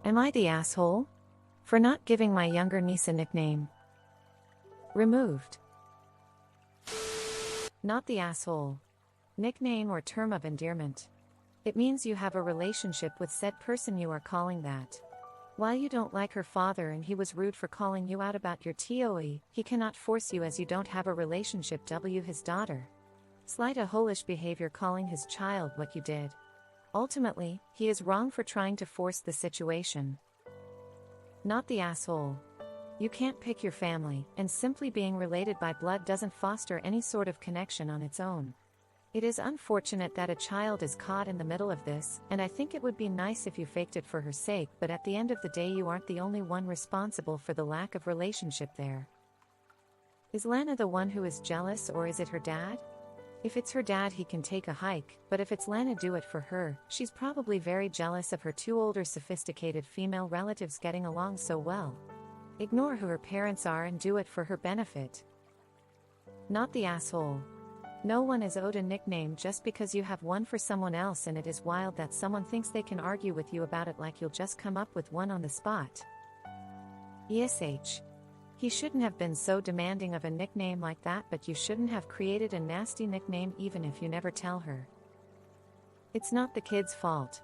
Am I the asshole? For not giving my younger niece a nickname. Removed. Not the asshole. Nickname or term of endearment. It means you have a relationship with said person you are calling that. While you don't like her father and he was rude for calling you out about your TOE, he cannot force you as you don't have a relationship. His daughter. Slight a holish behavior calling his child what you did. Ultimately, he is wrong for trying to force the situation. Not the asshole. You can't pick your family, and simply being related by blood doesn't foster any sort of connection on its own. It is unfortunate that a child is caught in the middle of this, and I think it would be nice if you faked it for her sake, but at the end of the day you aren't the only one responsible for the lack of relationship there. Is Lana the one who is jealous, or is it her dad? If it's her dad, he can take a hike, but if it's Lana, do it for her. She's probably very jealous of her two older sophisticated female relatives getting along so well. Ignore who her parents are and do it for her benefit. Not the asshole. No one is owed a nickname just because you have one for someone else, and it is wild that someone thinks they can argue with you about it like you'll just come up with one on the spot. ESH. He shouldn't have been so demanding of a nickname like that, but you shouldn't have created a nasty nickname even if you never tell her. It's not the kid's fault.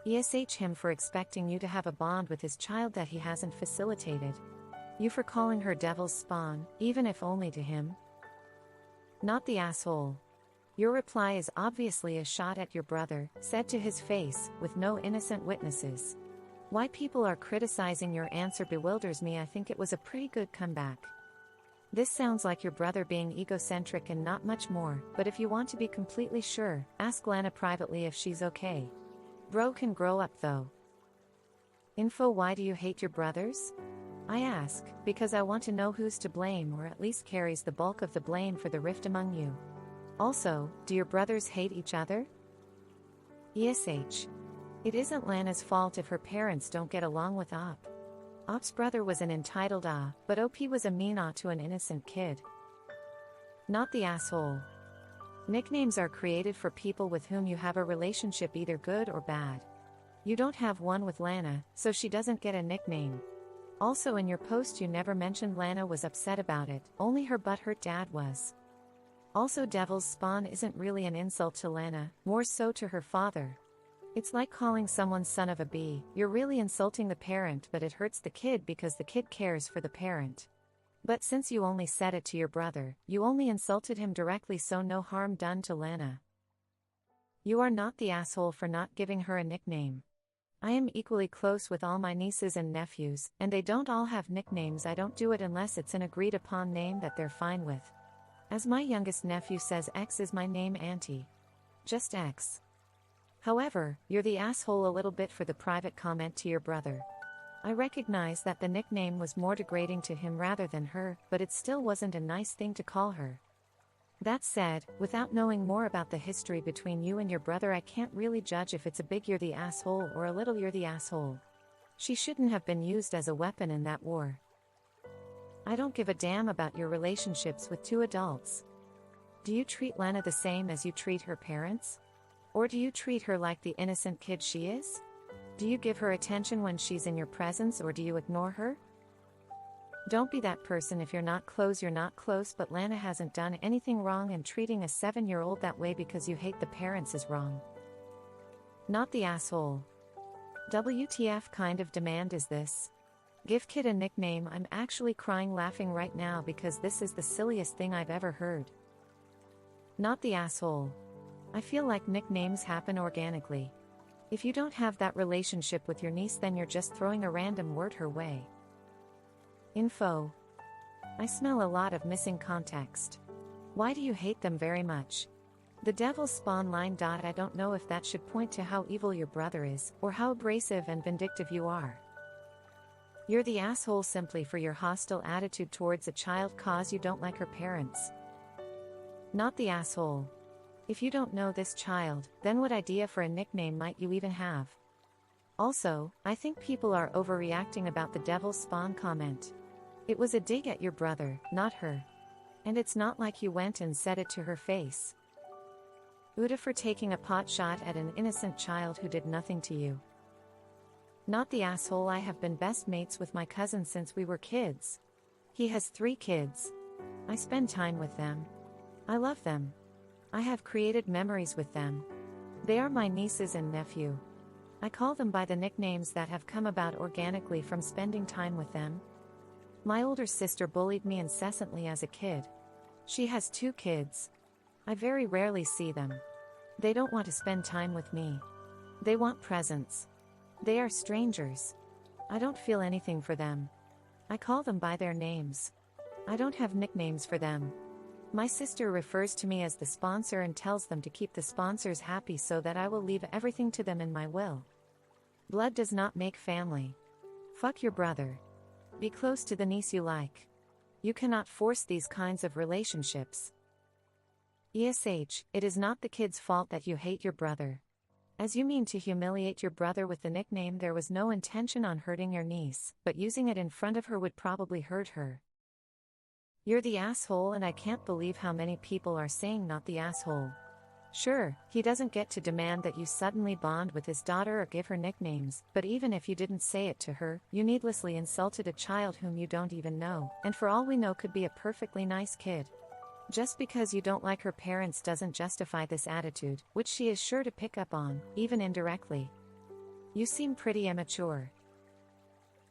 ESH him for expecting you to have a bond with his child that he hasn't facilitated. You for calling her devil's spawn, even if only to him. Not the asshole. Your reply is obviously a shot at your brother, said to his face, with no innocent witnesses. Why people are criticizing your answer bewilders me. I think it was a pretty good comeback. This sounds like your brother being egocentric and not much more, but if you want to be completely sure, ask Lana privately if she's okay. Bro can grow up though. Info: why do you hate your brothers? I ask, because I want to know who's to blame, or at least carries the bulk of the blame for the rift among you. Also, do your brothers hate each other? ESH. It isn't Lana's fault if her parents don't get along with Op. Op's brother was an entitled but OP was a mean to an innocent kid. Not the asshole. Nicknames are created for people with whom you have a relationship, either good or bad. You don't have one with Lana, so she doesn't get a nickname. Also, in your post you never mentioned Lana was upset about it, only her butthurt dad was. Also, devil's spawn isn't really an insult to Lana, more so to her father. It's like calling someone son of a b. You're really insulting the parent, but it hurts the kid because the kid cares for the parent. But since you only said it to your brother, you only insulted him directly, so no harm done to Lana. You are not the asshole for not giving her a nickname. I am equally close with all my nieces and nephews, and they don't all have nicknames. I don't do it unless it's an agreed upon name that they're fine with. As my youngest nephew says, X is my name, Auntie. Just X. However, you're the asshole a little bit for the private comment to your brother. I recognize that the nickname was more degrading to him rather than her, but it still wasn't a nice thing to call her. That said, without knowing more about the history between you and your brother, I can't really judge if it's a big you're the asshole or a little you're the asshole. She shouldn't have been used as a weapon in that war. I don't give a damn about your relationships with two adults. Do you treat Lana the same as you treat her parents? Or do you treat her like the innocent kid she is? Do you give her attention when she's in your presence, or do you ignore her? Don't be that person. If you're not close, you're not close, but Lana hasn't done anything wrong, and treating a 7-year-old that way because you hate the parents is wrong. Not the asshole. WTF kind of demand is this? Give kid a nickname. I'm actually crying laughing right now because this is the silliest thing I've ever heard. Not the asshole. I feel like nicknames happen organically. If you don't have that relationship with your niece, then you're just throwing a random word her way. Info. I smell a lot of missing context. Why do you hate them very much? The devil's spawn line. I don't know if that should point to how evil your brother is, or how abrasive and vindictive you are. You're the asshole simply for your hostile attitude towards a child cause you don't like her parents. Not the asshole. If you don't know this child, then what idea for a nickname might you even have? Also, I think people are overreacting about the devil's spawn comment. It was a dig at your brother, not her. And it's not like you went and said it to her face. Uda for taking a pot shot at an innocent child who did nothing to you. Not the asshole. I have been best mates with my cousin since we were kids. He has 3 kids. I spend time with them. I love them. I have created memories with them. They are my nieces and nephew. I call them by the nicknames that have come about organically from spending time with them. My older sister bullied me incessantly as a kid. She has 2 kids. I very rarely see them. They don't want to spend time with me. They want presents. They are strangers. I don't feel anything for them. I call them by their names. I don't have nicknames for them. My sister refers to me as the sponsor and tells them to keep the sponsors happy so that I will leave everything to them in my will. Blood does not make family. Fuck your brother. Be close to the niece you like. You cannot force these kinds of relationships. ESH, it is not the kid's fault that you hate your brother. As you mean to humiliate your brother with the nickname, there was no intention on hurting your niece, but using it in front of her would probably hurt her. You're the asshole, and I can't believe how many people are saying not the asshole. Sure, he doesn't get to demand that you suddenly bond with his daughter or give her nicknames, but even if you didn't say it to her, you needlessly insulted a child whom you don't even know, and for all we know could be a perfectly nice kid. Just because you don't like her parents doesn't justify this attitude, which she is sure to pick up on, even indirectly. You seem pretty immature.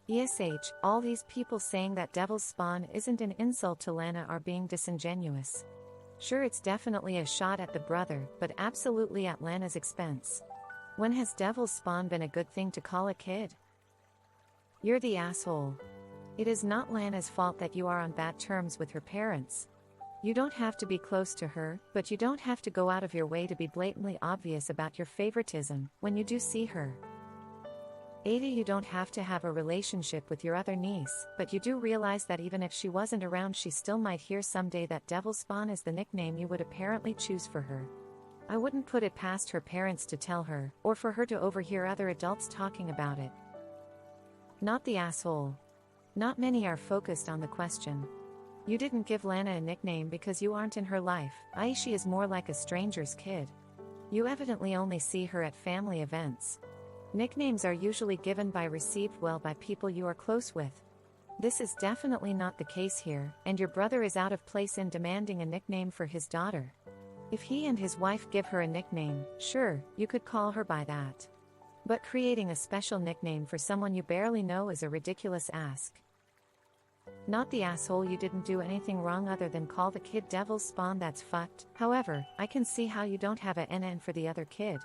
ESH, all these people saying that devil's spawn isn't an insult to Lana are being disingenuous. Sure, it's definitely a shot at the brother, but absolutely at Lana's expense. When has devil's spawn been a good thing to call a kid? You're the asshole. It is not Lana's fault that you are on bad terms with her parents. You don't have to be close to her, but you don't have to go out of your way to be blatantly obvious about your favoritism when you do see her. AITA, you don't have to have a relationship with your other niece, but you do realize that even if she wasn't around, she still might hear someday that Devil's Spawn is the nickname you would apparently choose for her. I wouldn't put it past her parents to tell her, or for her to overhear other adults talking about it. Not the asshole. Not many are focused on the question. You didn't give Lana a nickname because you aren't in her life. Aishi is more like a stranger's kid. You evidently only see her at family events. Nicknames are usually given by received well by people you are close with. This is definitely not the case here, and your brother is out of place in demanding a nickname for his daughter. If he and his wife give her a nickname, sure, you could call her by that. But creating a special nickname for someone you barely know is a ridiculous ask. Not the asshole, you didn't do anything wrong other than call the kid Devil's Spawn. That's fucked. However, I can see how you don't have a NN for the other kid.